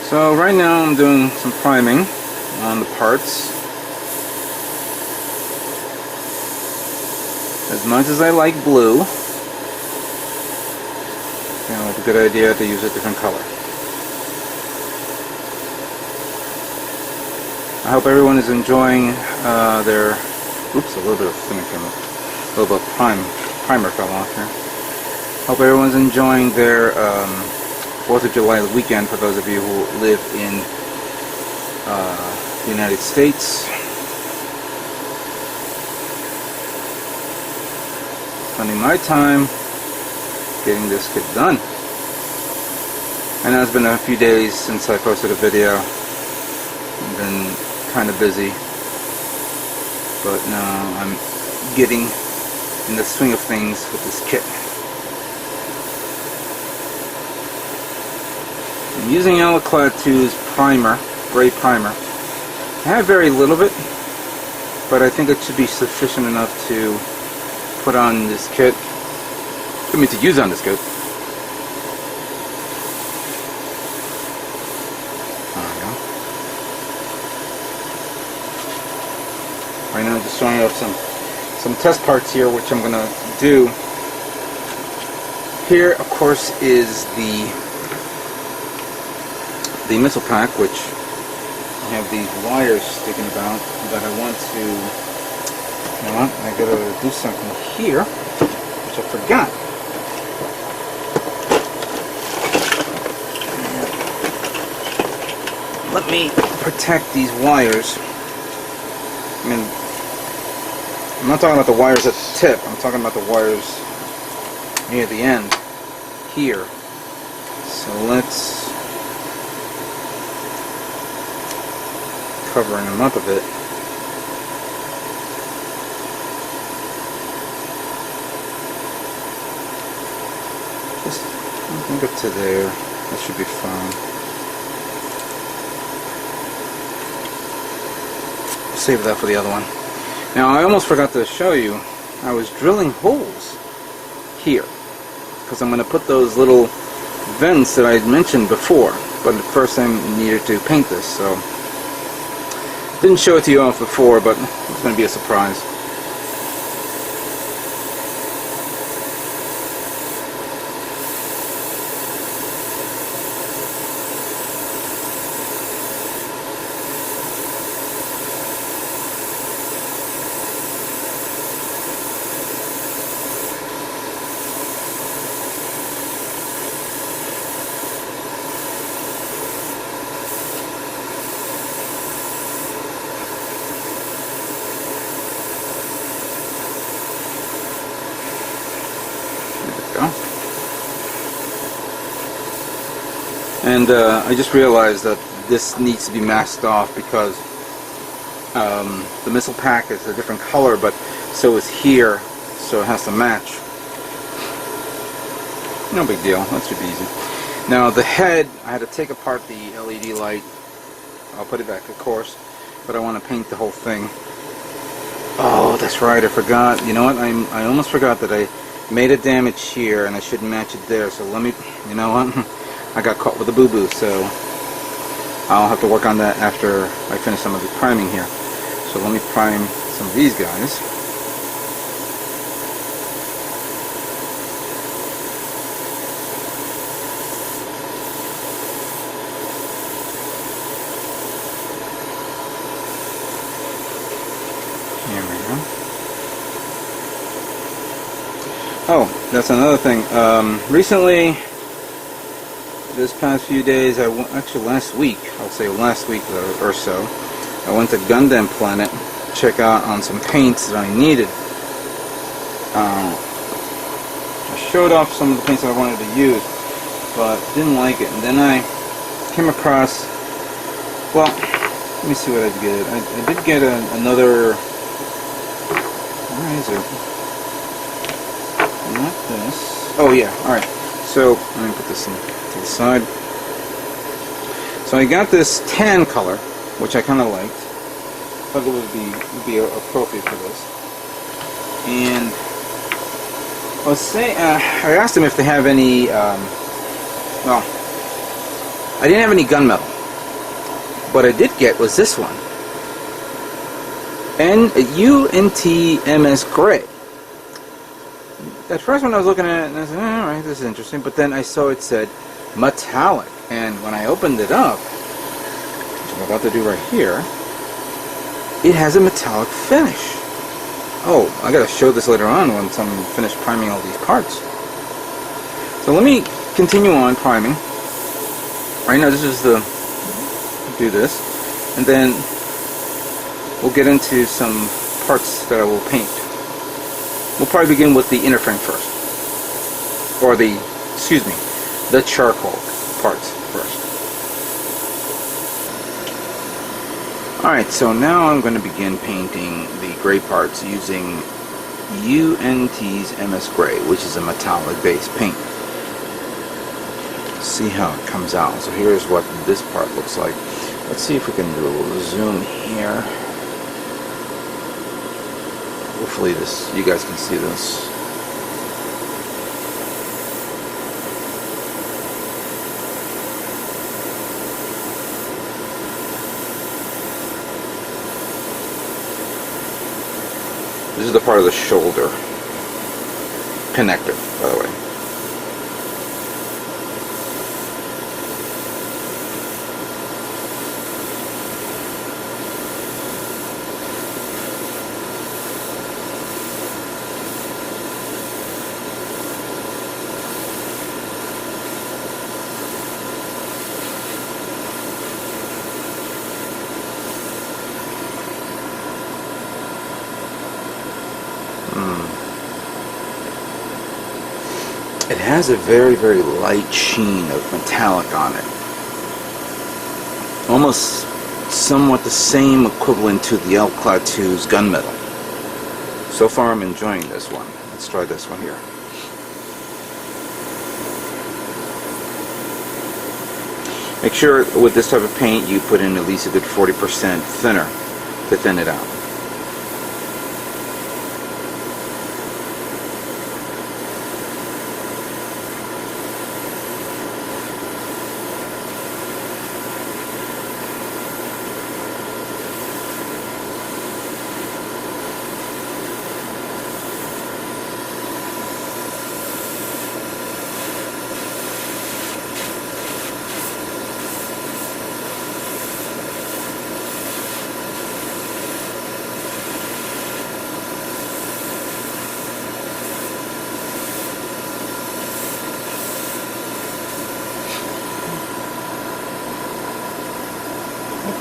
So right now I'm doing some priming on the parts. As much as I like blue, it's a good idea to use a different color. I hope everyone is enjoying their... Oops, a little bit of thing came up. A little bit of primer fell off here. Hope everyone's enjoying their 4th of July weekend for those of you who live in the United States. Spending my time getting this kit done. I know it's been a few days since I posted a video. I've been kind of busy, but now I'm getting in the swing of things with this kit. I'm using Alclad 2's primer, gray primer. I have very little of it, but I think it should be sufficient enough to put on this kit. I mean, to use on this kit. Right now I'm just showing off some test parts here, which I'm going to do. Here, of course, is the missile pack, which I have these wires sticking about that I want to... You know what? I gotta do something here, which I forgot. Let me protect these wires. I mean, I'm not talking about the wires at the tip, I'm talking about the wires near the end here. So let's covering them up a bit. Just bring it to there. That should be fine. Save that for the other one. Now I almost forgot to show you, I was drilling holes here because I'm going to put those little vents that I mentioned before, but at first I needed to paint this, so didn't show it to you off before, but it's going to be a surprise. And I just realized that this needs to be masked off because the missile pack is a different color, but so is here, so it has to match. No big deal, that should be easy. Now the head, I had to take apart the LED light. I'll put it back, of course, but I want to paint the whole thing. Oh, that's right, I forgot. You know what, I almost forgot that I made a damage here and I should match it there, so let me, you know what, I got caught with a boo-boo, so I'll have to work on that after I finish some of the priming here. So let me prime some of these guys. Here we go. Oh, that's another thing. Recently, this past few days, actually last week, I'll say last week or so, I went to Gundam Planet to check out on some paints that I needed. I showed off some of the paints that I wanted to use, but didn't like it. And then I came across, well, let me see what I did. I did get another, where is it? Not this. Oh yeah, alright. So, let me put this to the side. So I got this tan color, which I kind of liked. Thought it would be appropriate for this. And I asked them if they have any, well, I didn't have any gunmetal. what I did get was this one. U.N.T MS Grey. That first one I was looking at it and I said, alright, this is interesting, but then I saw it said metallic, and when I opened it up, which I'm about to do right here, it has a metallic finish. Oh, I gotta show this later on once I'm finished priming all these parts. So let me continue on priming. Right now this is the, do this, and then we'll get into some parts that I will paint. We'll probably begin with the inner frame first. Or the, excuse me, the charcoal parts first. Alright, so now I'm going to begin painting the gray parts using U.N.T's MS Grey, which is a metallic based paint. See how it comes out. So here's what this part looks like. Let's see if we can do a little zoom here. Hopefully this, you guys can see this. This is the part of the shoulder connector, by the way. It has a very, very light sheen of metallic on it. Almost somewhat the same equivalent to the Alclad 2's gunmetal. So far I'm enjoying this one. Let's try this one here. Make sure with this type of paint you put in at least a good 40% thinner to thin it out.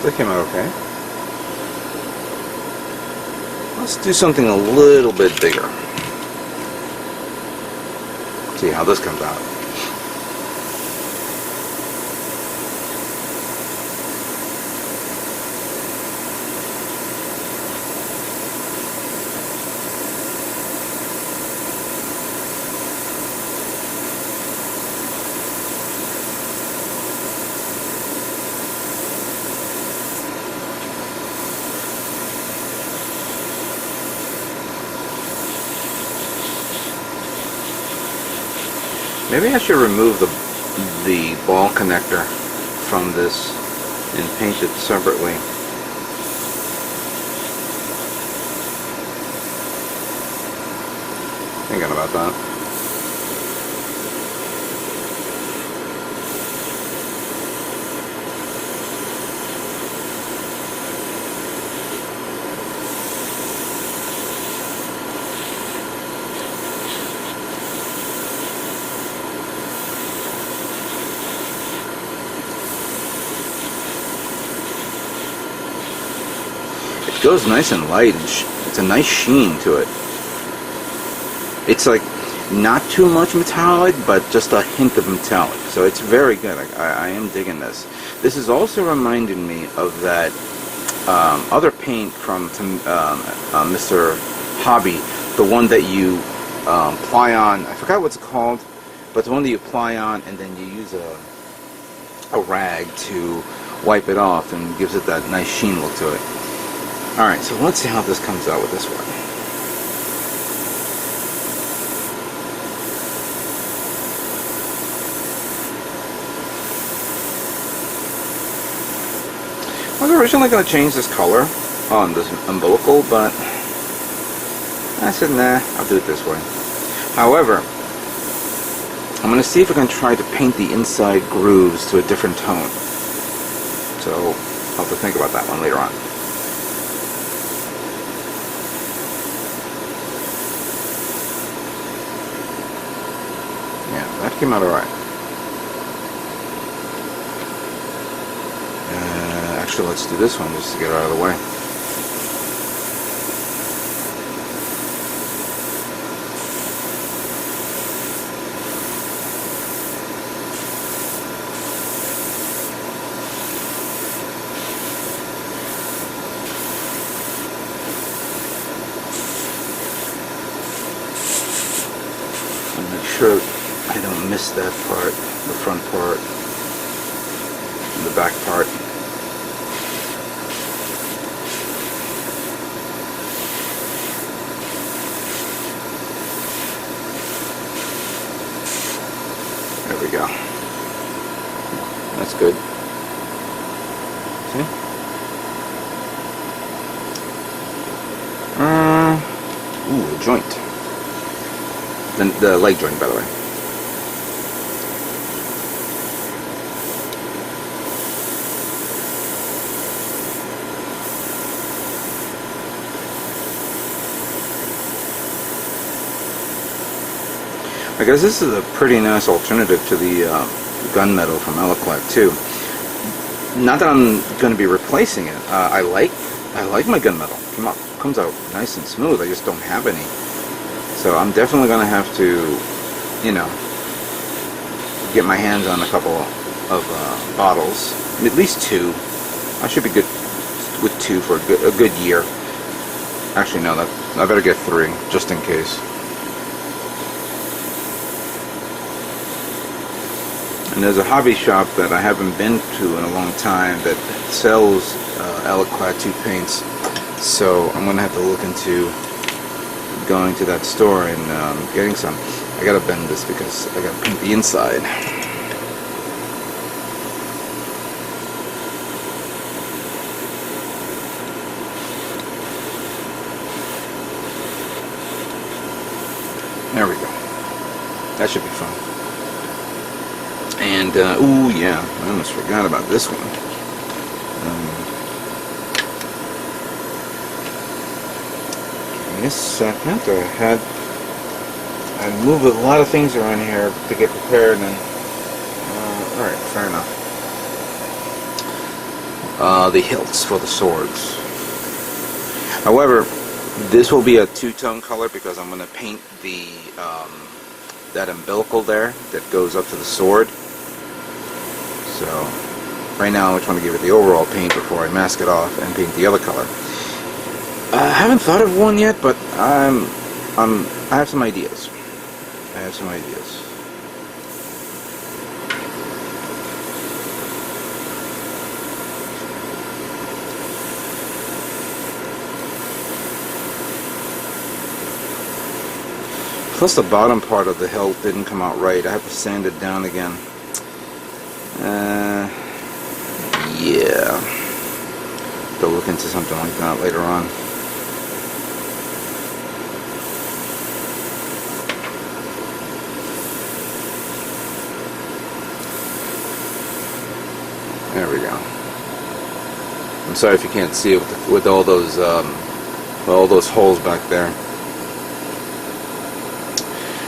That came out okay. Let's do something a little bit bigger. See how this comes out. Maybe I should remove the ball connector from this and paint it separately. Thinking about that. It goes nice and light, and it's a nice sheen to it. It's like not too much metallic, but just a hint of metallic. So it's very good. I am digging this. This is also reminding me of that other paint from Mr. Hobby, the one that you apply on. I forgot what it's called, but the one that you apply on, and then you use a rag to wipe it off, and gives it that nice sheen look to it. Alright, so let's see how this comes out with this one. I was originally going to change this color on this umbilical, but I said, nah, I'll do it this way. However, I'm going to see if I can try to paint the inside grooves to a different tone. So I'll have to think about that one later on. Yeah, that came out alright. Actually, let's do this one just to get it out of the way. And make sure I don't miss that part, the front part, and the back part. There we go. That's good. See? Ooh, a joint. The leg joint, by the way. I guess this is a pretty nice alternative to the gunmetal from Alclad too. Not that I'm going to be replacing it. I like my gunmetal. Comes out nice and smooth. I just don't have any. So I'm definitely going to have to, you know, get my hands on a couple of bottles. At least 2. I should be good with 2 for a good year. Actually, no. I better get 3 just in case. And there's a hobby shop that I haven't been to in a long time that sells Alclad 2 paints. So I'm going to have to look into going to that store and getting some. I got to bend this because I got to paint the inside. There we go. That should be fun. And, ooh, yeah, I almost forgot about this one. Give me a second. I moved a lot of things around here to get prepared, and, alright, fair enough. The hilts for the swords. However, this will be a 2-tone color because I'm going to paint the, that umbilical there that goes up to the sword. So right now I just want to give it the overall paint before I mask it off and paint the other color. I haven't thought of one yet, but I have some ideas. Plus the bottom part of the hilt didn't come out right. I have to sand it down again. Yeah. They'll look into something like that later on. There we go. I'm sorry if you can't see it with all those holes back there.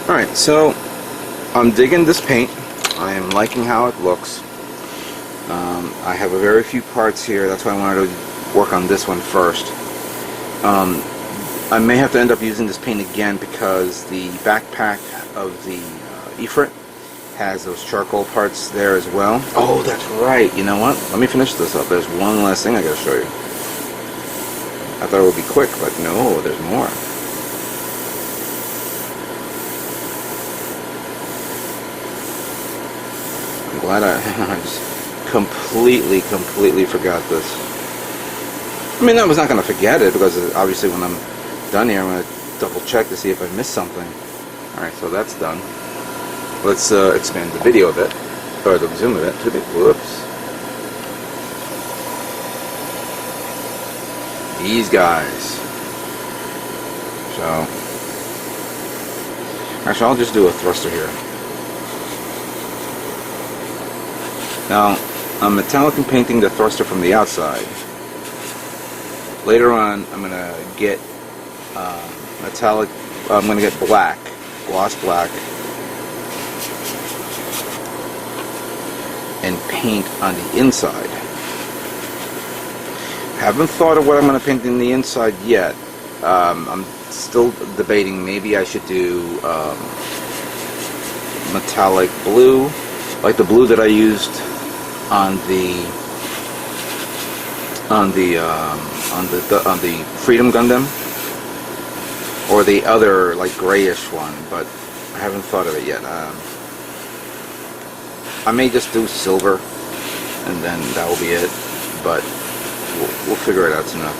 All right, so I'm digging this paint. I am liking how it looks. I have a very few parts here. That's why I wanted to work on this one first. I may have to end up using this paint again because the backpack of the Efreet has those charcoal parts there as well. Oh, that's right. You know what? Let me finish this up. There's one last thing I gotta show you. I thought it would be quick, but no, there's more. I'm glad I just completely forgot this. I mean, I was not going to forget it because obviously when I'm done here, I'm going to double check to see if I missed something. Alright, so that's done. Let's expand the video a bit, or the zoom a bit. Whoops. These guys. So, actually, I'll just do a thruster here. Now, I'm metallic and painting the thruster from the outside. Later on, I'm going to get metallic, I'm going to get black, gloss black, and paint on the inside. Haven't thought of what I'm going to paint in the inside yet. I'm still debating. Maybe I should do metallic blue, like the blue that I used on the Freedom Gundam, or the other like grayish one, but I haven't thought of it yet. I may just do silver, and then that will be it. But we'll figure it out soon enough.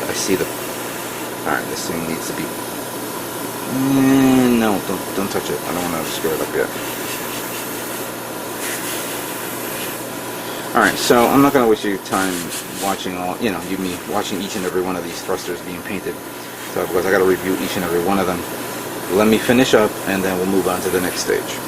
I see the. All right, this thing needs to be. No, don't touch it. I don't want to screw it up yet. All right, so I'm not going to waste your time watching all. Me watching each and every one of these thrusters being painted. So because I got to review each and every one of them. Let me finish up, and then we'll move on to the next stage.